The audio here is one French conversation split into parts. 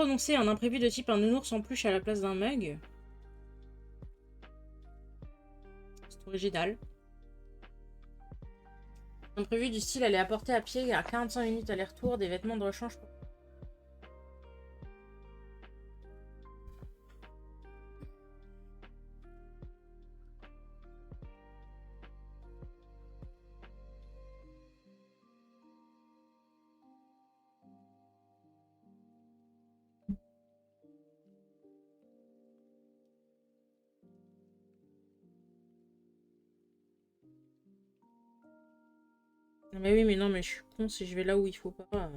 renoncer à un imprévu de type un nounours en peluche à la place d'un mug. C'est original. Imprévu du style, elle est apportée à pied à 45 minutes aller-retour, des vêtements de rechange. Mais oui, mais non, mais je suis con si je vais là où il faut pas.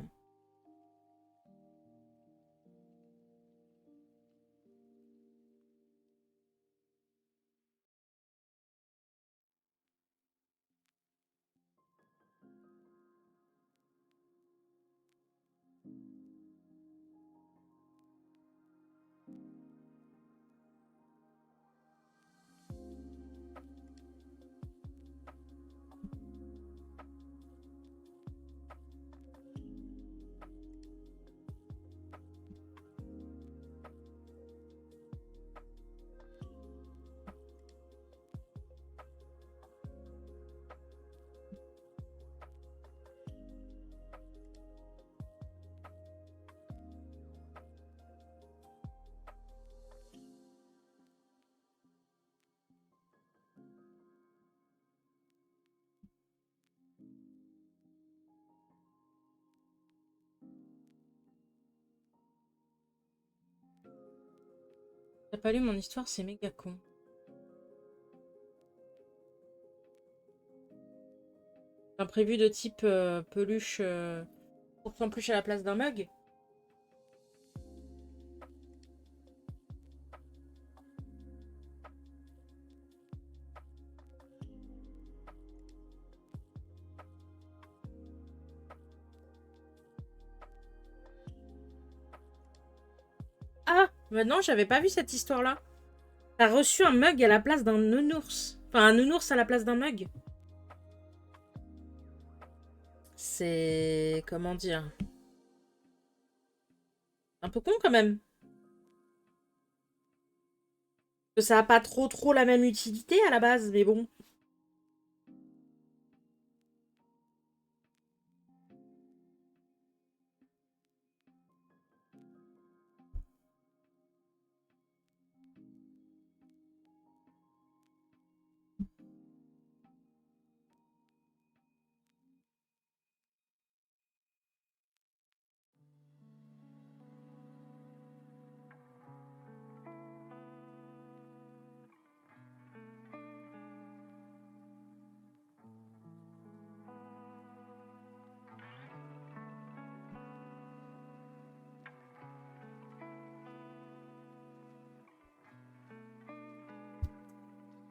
T'as pas lu mon histoire, c'est méga con. Imprévu de type peluche pour en peluche à la place d'un mug. Ah, bah non, j'avais pas vu cette histoire-là. T'as reçu un mug à la place d'un nounours. Enfin, un nounours à la place d'un mug. C'est... Comment dire? Un peu con quand même. Ça a pas trop la même utilité à la base, mais bon.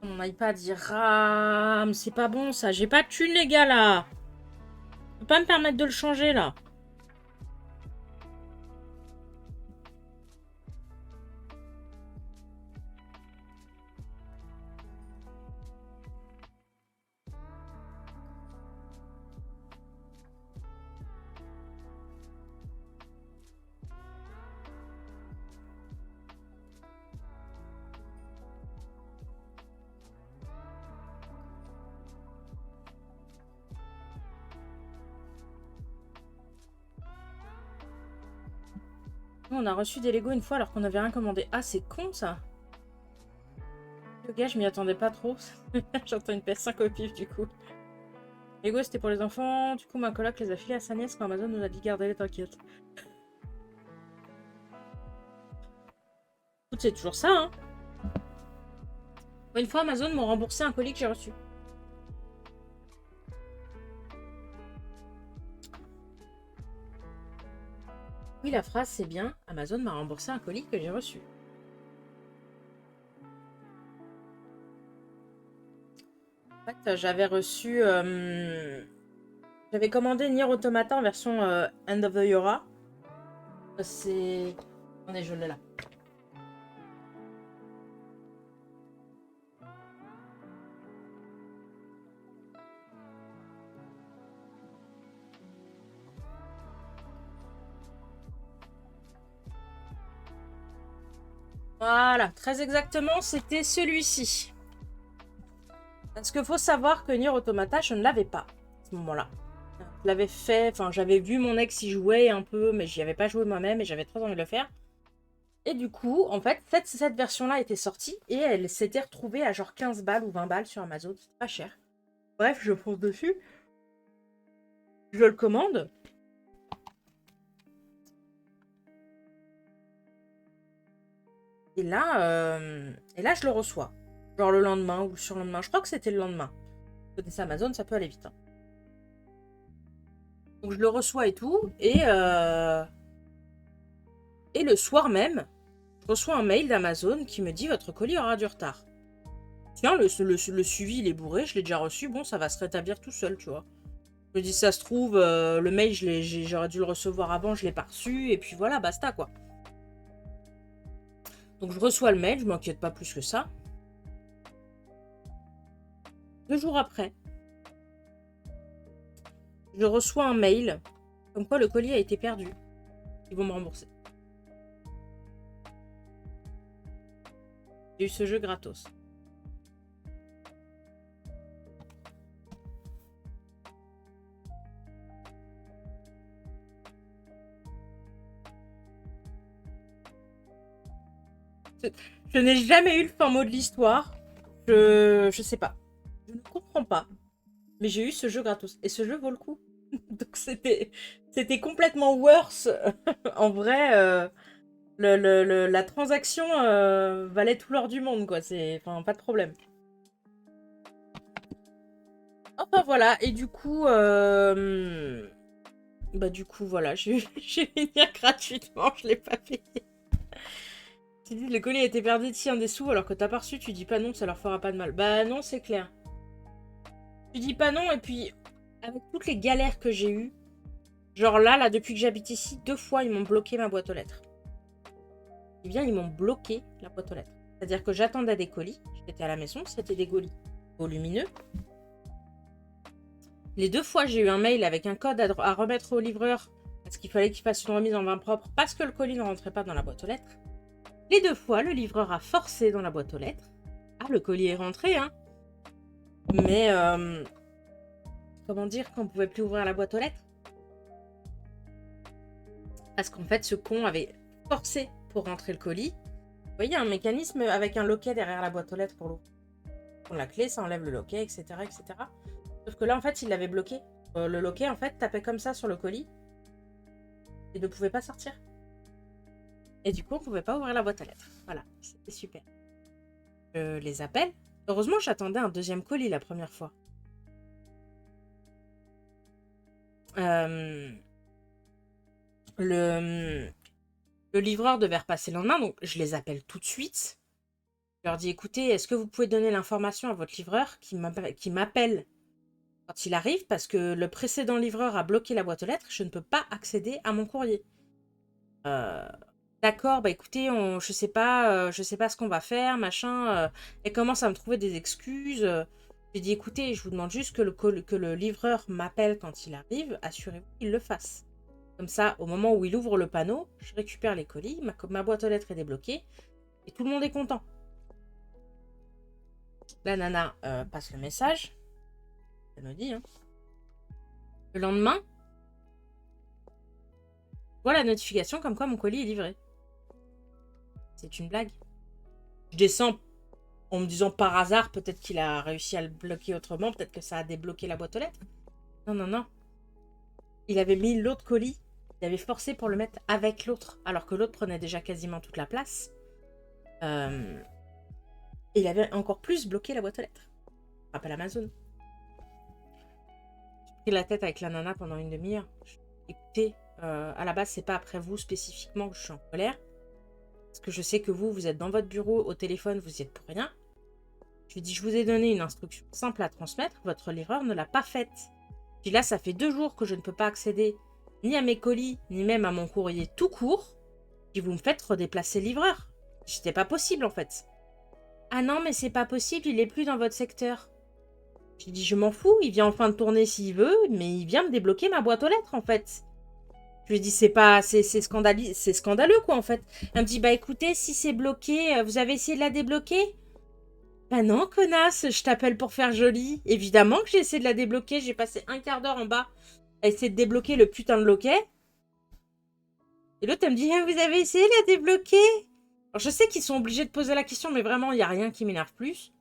Mon iPad il rame, c'est pas bon ça. J'ai pas de thune les gars là. Je peux pas me permettre de le changer là. On a reçu des Lego une fois alors qu'on avait rien commandé. Ah, c'est con ça. Le gars, je m'y attendais pas trop. J'entends une PS5 au pif du coup. Lego, c'était pour les enfants. Du coup, ma coloc les a filés à sa nièce quand Amazon nous a dit gardez-les, t'inquiète. Écoute, c'est toujours ça, hein. Une fois, Amazon m'a remboursé un colis que j'ai reçu. Oui, la phrase, c'est bien. Amazon m'a remboursé un colis que j'ai reçu. En fait, j'avais reçu... j'avais commandé Nier Automata en version End of the Yora. C'est... Attendez, je l'ai là. Voilà, très exactement, c'était celui-ci. Parce qu'il faut savoir que Nier Automata, je ne l'avais pas à ce moment-là. Je l'avais fait, enfin j'avais vu mon ex y jouer un peu, mais j'y avais pas joué moi-même et j'avais trop envie de le faire. Et du coup, en fait, cette version-là était sortie et elle s'était retrouvée à genre 15 balles ou 20 balles sur Amazon. C'est pas cher. Bref, je fonce dessus. Je le commande. Et là, je le reçois. Genre le lendemain ou le surlendemain. Je crois que c'était le lendemain. Côté Amazon, ça peut aller vite. Hein. Donc je le reçois et tout. Et le soir même, je reçois un mail d'Amazon qui me dit votre colis aura du retard. Tiens, le suivi, il est bourré, je l'ai déjà reçu. Bon, ça va se rétablir tout seul, tu vois. Je me dis, ça se trouve, le mail, j'aurais dû le recevoir avant, je l'ai pas reçu. Et puis voilà, basta, quoi. Donc je reçois le mail, je m'inquiète pas plus que ça. 2 jours après, je reçois un mail comme quoi le colis a été perdu. Ils vont me rembourser. J'ai eu ce jeu gratos. Je n'ai jamais eu le fin mot de l'histoire. Je sais pas. Je ne comprends pas. Mais j'ai eu ce jeu gratos. Et ce jeu vaut le coup. Donc c'était complètement worse. En vrai, la transaction valait tout l'or du monde, quoi. Enfin, pas de problème. Enfin, voilà. Et du coup, voilà. J'ai eu Nier gratuitement. Je l'ai pas payé. Tu dis, le colis a été perdu de un des sous alors que t'as pas reçu, tu dis pas non, ça leur fera pas de mal. Bah non, c'est clair. Tu dis pas non, et puis, avec toutes les galères que j'ai eues, genre là, depuis que j'habite ici, 2 fois, ils m'ont bloqué ma boîte aux lettres. Eh bien, ils m'ont bloqué la boîte aux lettres. C'est-à-dire que j'attendais des colis, j'étais à la maison, c'était des colis volumineux. Les 2 fois, j'ai eu un mail avec un code à remettre au livreur parce qu'il fallait qu'il fasse une remise en vin propre parce que le colis ne rentrait pas dans la boîte aux lettres. Les 2 fois, le livreur a forcé dans la boîte aux lettres. Ah, le colis est rentré, hein. Mais, comment dire, qu'on pouvait plus ouvrir la boîte aux lettres. Parce qu'en fait, ce con avait forcé pour rentrer le colis. Vous voyez, un mécanisme avec un loquet derrière la boîte aux lettres pour l'ouvrir. On la clé, ça enlève le loquet, etc., etc. Sauf que là, en fait, il l'avait bloqué. Le loquet, en fait, tapait comme ça sur le colis et ne pouvait pas sortir. Et du coup, on ne pouvait pas ouvrir la boîte à lettres. Voilà, c'était super. Je les appelle. Heureusement, j'attendais un deuxième colis la première fois. Le livreur devait repasser le lendemain, donc je les appelle tout de suite. Je leur dis, écoutez, est-ce que vous pouvez donner l'information à votre livreur qui m'appelle quand il arrive, parce que le précédent livreur a bloqué la boîte aux lettres, je ne peux pas accéder à mon courrier. D'accord, bah écoutez, je sais pas ce qu'on va faire, machin. Elle commence à me trouver des excuses. J'ai dit, écoutez, je vous demande juste que le livreur m'appelle quand il arrive, assurez-vous qu'il le fasse. Comme ça, au moment où il ouvre le panneau, je récupère les colis, ma boîte aux lettres est débloquée, et tout le monde est content. La nana passe le message. Elle me dit, hein. Le lendemain, je vois la notification comme quoi mon colis est livré. C'est une blague. Je descends en me disant par hasard, peut-être qu'il a réussi à le bloquer autrement, peut-être que ça a débloqué la boîte aux lettres. Non, non, non. Il avait mis l'autre colis, il avait forcé pour le mettre avec l'autre, alors que l'autre prenait déjà quasiment toute la place. Et il avait encore plus bloqué la boîte aux lettres. Rappel Amazon. J'ai pris la tête avec la nana pendant une demi-heure. Écoutez, à la base, c'est pas après vous spécifiquement que je suis en colère. Parce que je sais que vous êtes dans votre bureau, au téléphone, vous y êtes pour rien. Je lui dis, je vous ai donné une instruction simple à transmettre, votre livreur ne l'a pas faite. Puis là, ça fait 2 jours que je ne peux pas accéder ni à mes colis, ni même à mon courrier tout court. Puis vous me faites redéplacer le livreur. C'était pas possible en fait. Ah non, mais c'est pas possible, il est plus dans votre secteur. J'ai dit, je m'en fous, il vient en fin de tournée s'il veut, mais il vient me débloquer ma boîte aux lettres en fait. Je lui dis, c'est pas, c'est c'est scandaleux, quoi, en fait. Elle me dit, bah écoutez, si c'est bloqué, vous avez essayé de la débloquer? Bah non, connasse, je t'appelle pour faire joli. Évidemment que j'ai essayé de la débloquer, j'ai passé un quart d'heure en bas à essayer de débloquer le putain de loquet. Et l'autre, elle me dit, ah, vous avez essayé de la débloquer? Alors, je sais qu'ils sont obligés de poser la question, mais vraiment, il n'y a rien qui m'énerve plus.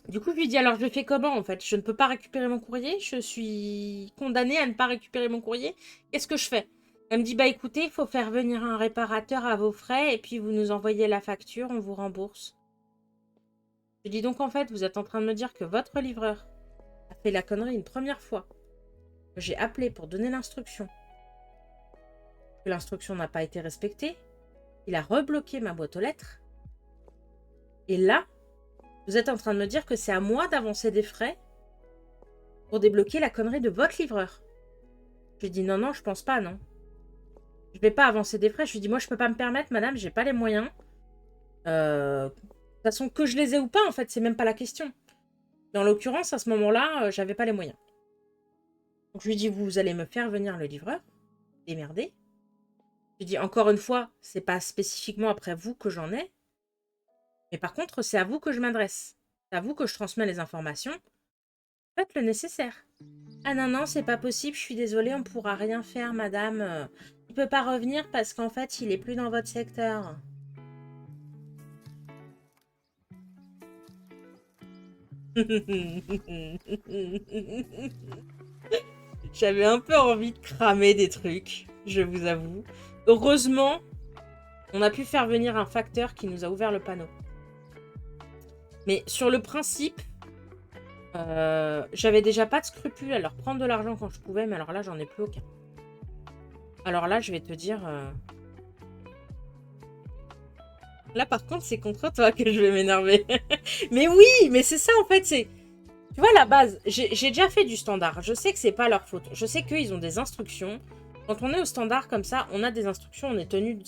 Du coup, je lui dis, alors je fais comment en fait? Je ne peux pas récupérer mon courrier, je suis condamnée à ne pas récupérer mon courrier. Qu'est-ce que je fais? Elle me dit, bah écoutez, il faut faire venir un réparateur à vos frais et puis vous nous envoyez la facture, on vous rembourse. Je dis donc en fait, vous êtes en train de me dire que votre livreur a fait la connerie une première fois, que j'ai appelé pour donner l'instruction, que l'instruction n'a pas été respectée, il a rebloqué ma boîte aux lettres, et là, vous êtes en train de me dire que c'est à moi d'avancer des frais pour débloquer la connerie de votre livreur. Je lui dis non, non, je pense pas, non. Je vais pas avancer des frais. Je lui dis moi, je peux pas me permettre, madame, j'ai pas les moyens. De toute façon, que je les ai ou pas, en fait, c'est même pas la question. Dans l'occurrence, à ce moment-là, j'avais pas les moyens. Donc je lui dis vous allez me faire venir le livreur. Démerdez. Je lui dis encore une fois, c'est pas spécifiquement après vous que j'en ai. Mais par contre, c'est à vous que je m'adresse. C'est à vous que je transmets les informations. Faites le nécessaire. Ah non, non, c'est pas possible, je suis désolée, on pourra rien faire, madame. Il peut pas revenir parce qu'en fait, il est plus dans votre secteur. J'avais un peu envie de cramer des trucs, je vous avoue. Heureusement, on a pu faire venir un facteur qui nous a ouvert le panneau. Mais sur le principe, j'avais déjà pas de scrupule à leur prendre de l'argent quand je pouvais, mais alors là, j'en ai plus aucun. Alors là, je vais te dire... Là, par contre, c'est contre toi que je vais m'énerver. Mais oui, mais c'est ça, en fait, c'est... Tu vois, la base, j'ai déjà fait du standard. Je sais que c'est pas leur faute. Je sais qu'ils ont des instructions. Quand on est au standard comme ça, on a des instructions, on est tenu de...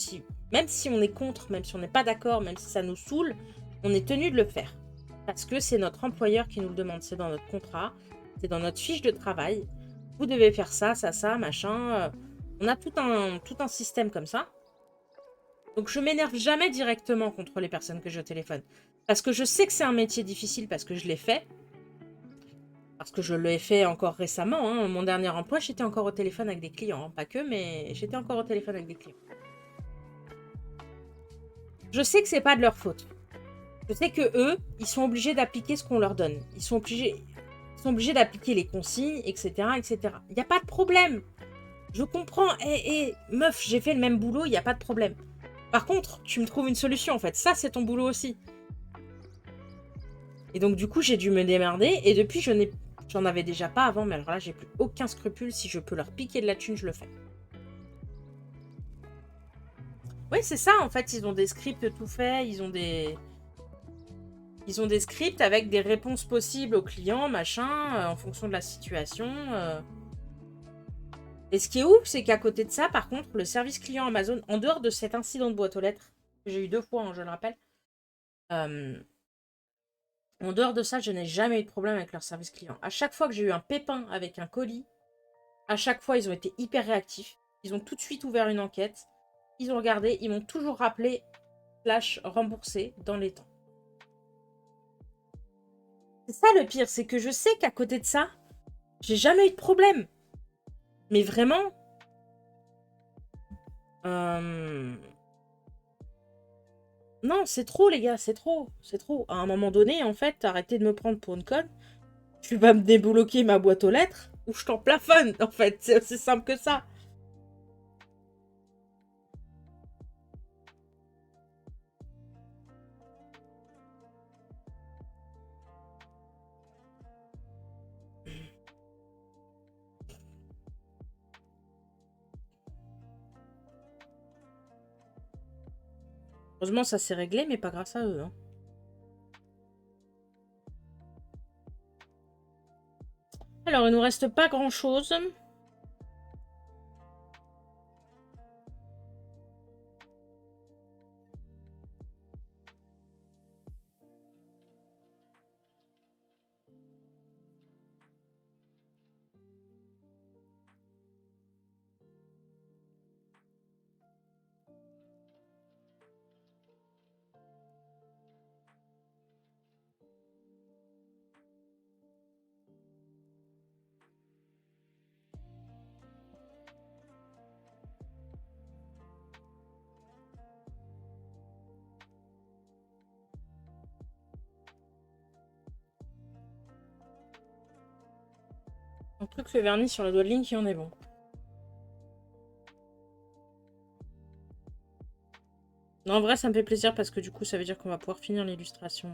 Même si on est contre, même si on n'est pas d'accord, même si ça nous saoule, on est tenu de le faire. Parce que c'est notre employeur qui nous le demande. C'est dans notre contrat, c'est dans notre fiche de travail. Vous devez faire ça, ça, ça, machin. On a tout un système comme ça. Donc je m'énerve jamais directement contre les personnes que je téléphone. Parce que je sais que c'est un métier difficile, parce que je l'ai fait. Parce que je l'ai fait encore récemment. Hein. Mon dernier emploi, j'étais encore au téléphone avec des clients. Hein. Pas que, mais j'étais encore au téléphone avec des clients. Je sais que c'est pas de leur faute. Je sais que eux, ils sont obligés d'appliquer ce qu'on leur donne. Ils sont obligés d'appliquer les consignes, etc., etc. Il n'y a pas de problème. Je comprends. Meuf, j'ai fait le même boulot, il n'y a pas de problème. Par contre, tu me trouves une solution, en fait. Ça, c'est ton boulot aussi. Et donc, du coup, j'ai dû me démerder. Et depuis, j'en avais déjà pas avant. Mais alors là, j'ai plus aucun scrupule. Si je peux leur piquer de la thune, je le fais. Oui, c'est ça, en fait. Ils ont des scripts tout faits. Ils ont des scripts avec des réponses possibles aux clients, machin, en fonction de la situation. Et ce qui est ouf, c'est qu'à côté de ça, par contre, le service client Amazon, en dehors de cet incident de boîte aux lettres, que j'ai eu 2 fois, hein, je le rappelle, en dehors de ça, je n'ai jamais eu de problème avec leur service client. À chaque fois que j'ai eu un pépin avec un colis, à chaque fois, ils ont été hyper réactifs. Ils ont tout de suite ouvert une enquête. Ils ont regardé, ils m'ont toujours rappelé / remboursé dans les temps. C'est ça le pire, c'est que je sais qu'à côté de ça, j'ai jamais eu de problème. Mais vraiment, non, c'est trop, les gars, c'est trop. C'est trop. À un moment donné, en fait, arrêtez de me prendre pour une conne. Tu vas me débloquer ma boîte aux lettres ou je t'en plafonne, en fait. C'est aussi simple que ça. Heureusement, ça s'est réglé, mais pas grâce à eux. Hein. Alors, il nous reste pas grand-chose. Un truc fait vernis sur le doigt de Link et on est bon. Non, en vrai, ça me fait plaisir parce que du coup, ça veut dire qu'on va pouvoir finir l'illustration.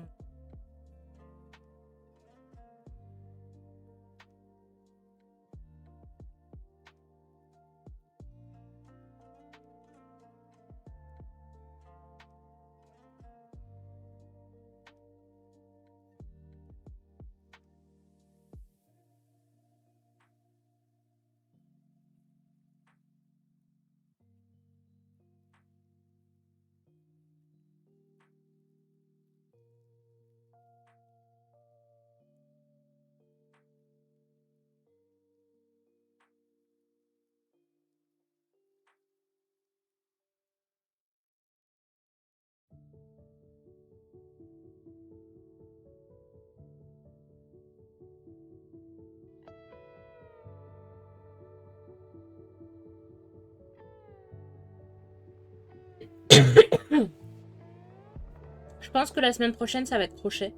Je pense que la semaine prochaine, ça va être crochet.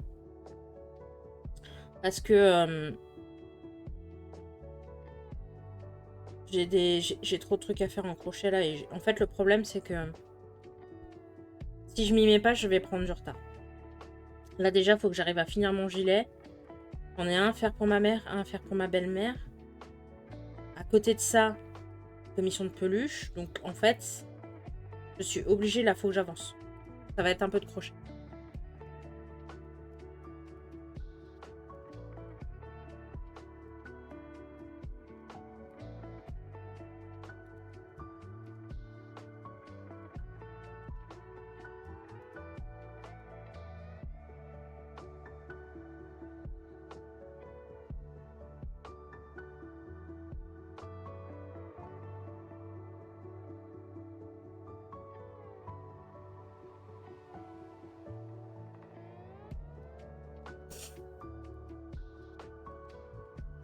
Parce que j'ai trop de trucs à faire en crochet là. Et en fait, le problème, c'est que si je m'y mets pas, je vais prendre du retard. Là, déjà, il faut que j'arrive à finir mon gilet. J'en ai un à faire pour ma mère, un à faire pour ma belle-mère. À côté de ça, commission de peluche. Donc, en fait, je suis obligée, là, faut que j'avance. Ça va être un peu de crochet.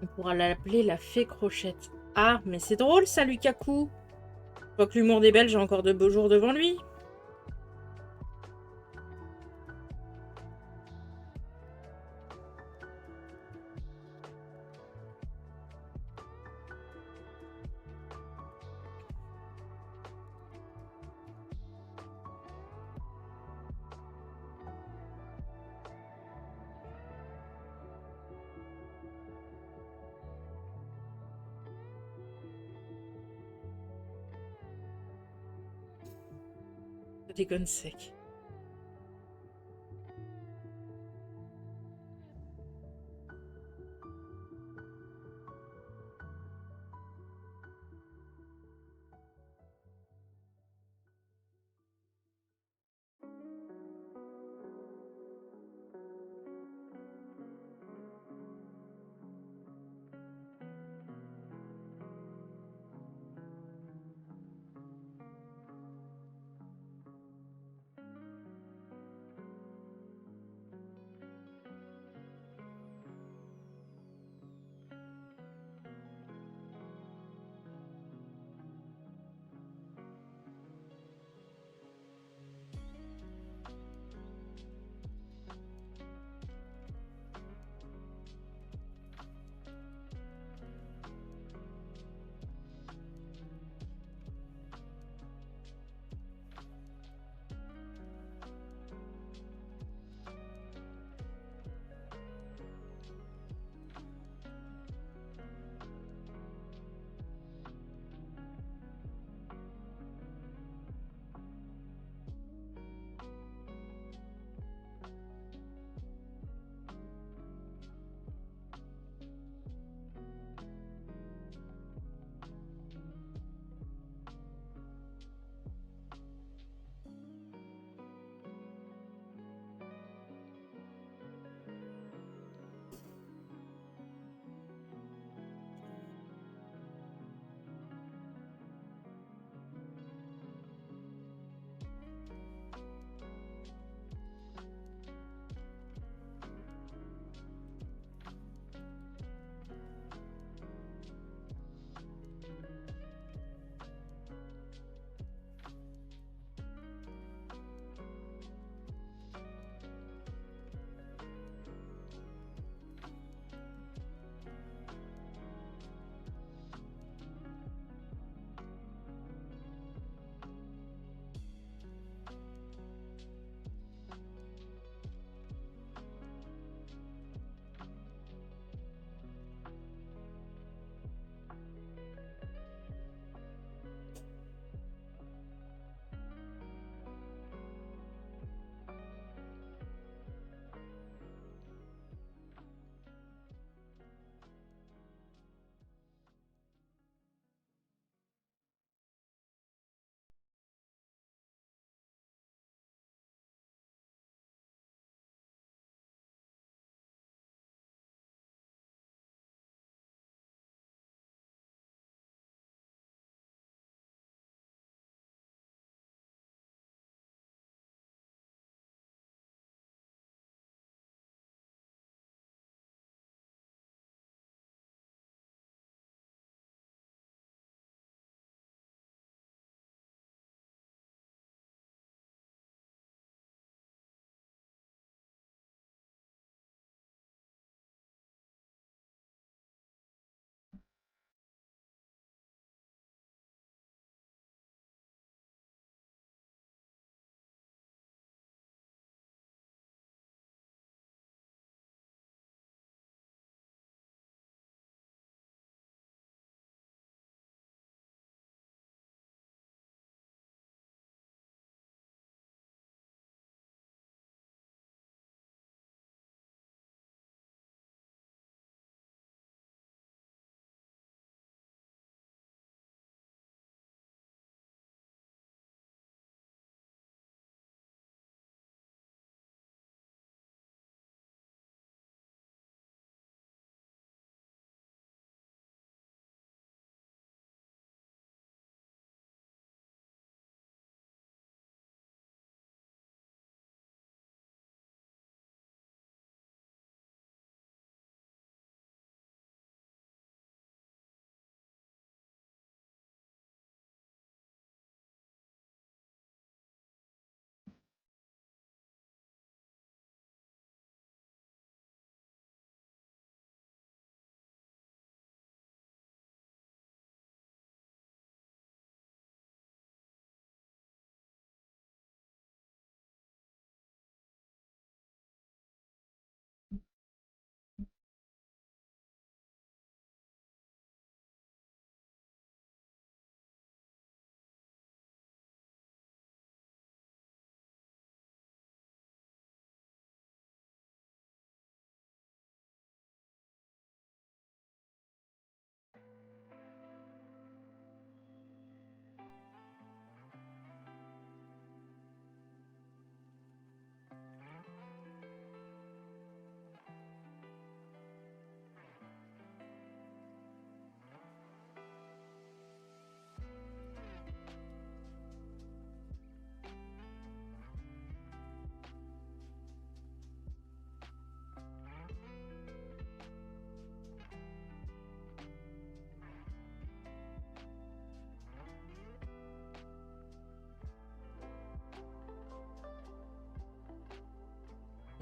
On pourra l'appeler la fée crochette. Ah, mais c'est drôle ça, Lukaku. Je vois que l'humour des Belges a encore de beaux jours devant lui. Je déconne sec.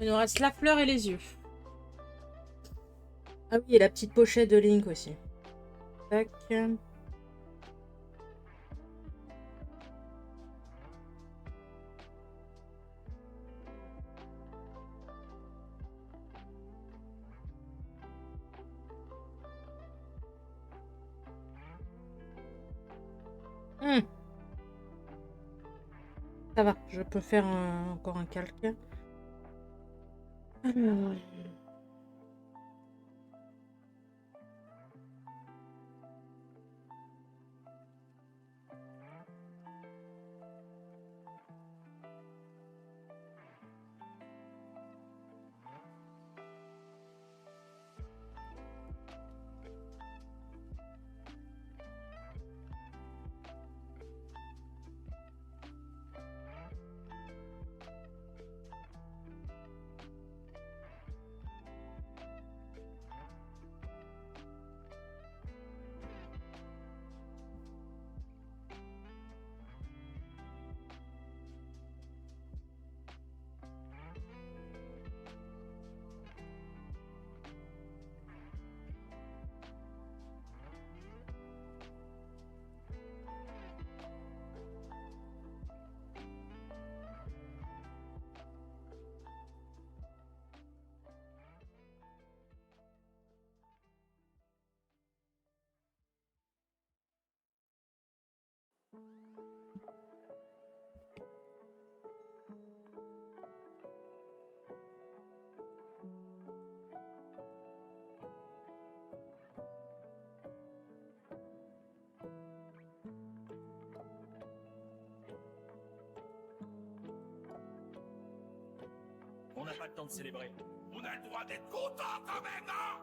Il nous reste la fleur et les yeux. Ah oui, et la petite pochette de Link aussi. Tac. Ça va, je peux faire encore un calque. Alors... On n'a pas le temps de célébrer. On a le droit d'être content quand même, non?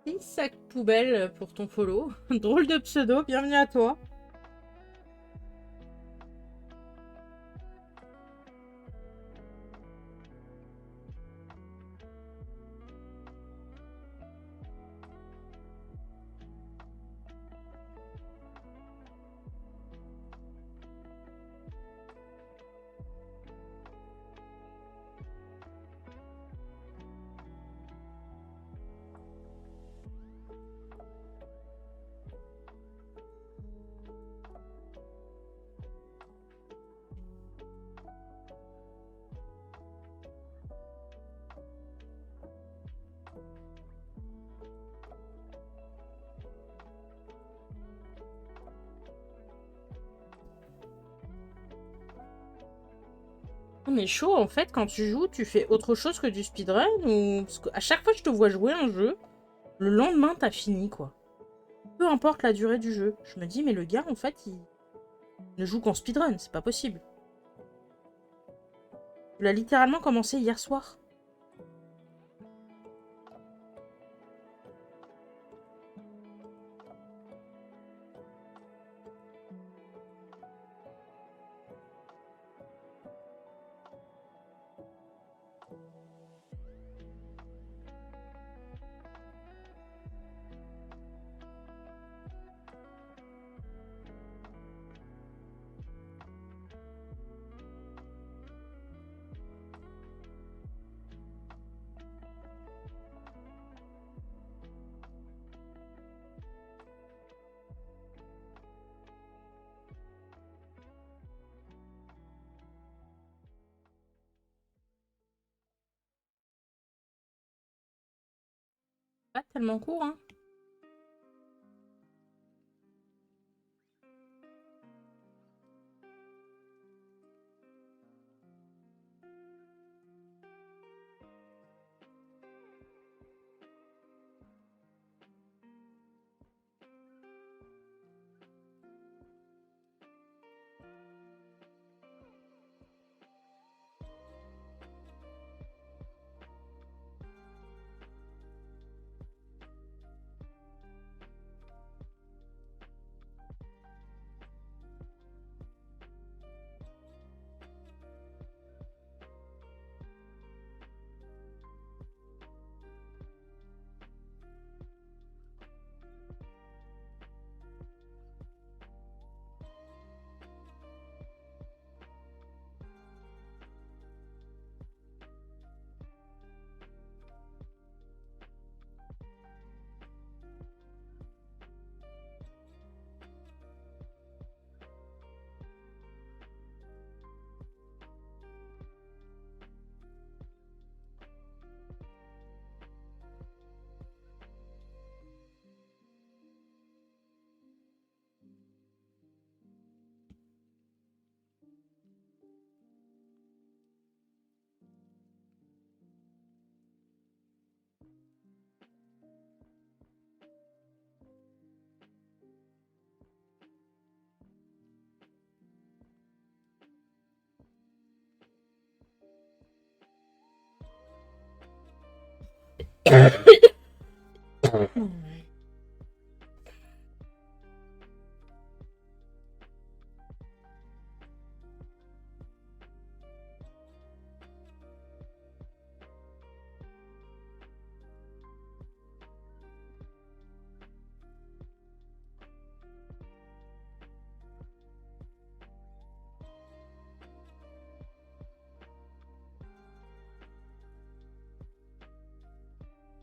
Merci, sac poubelle pour ton follow. Drôle de pseudo, bienvenue à toi. On est chaud en fait quand tu joues, tu fais autre chose que du speedrun ou parce qu'à chaque fois que je te vois jouer un jeu, le lendemain t'as fini quoi. Peu importe la durée du jeu. Je me dis mais le gars en fait il ne joue qu'en speedrun, c'est pas possible. Tu l'as littéralement commencé hier soir. Pas tellement court hein.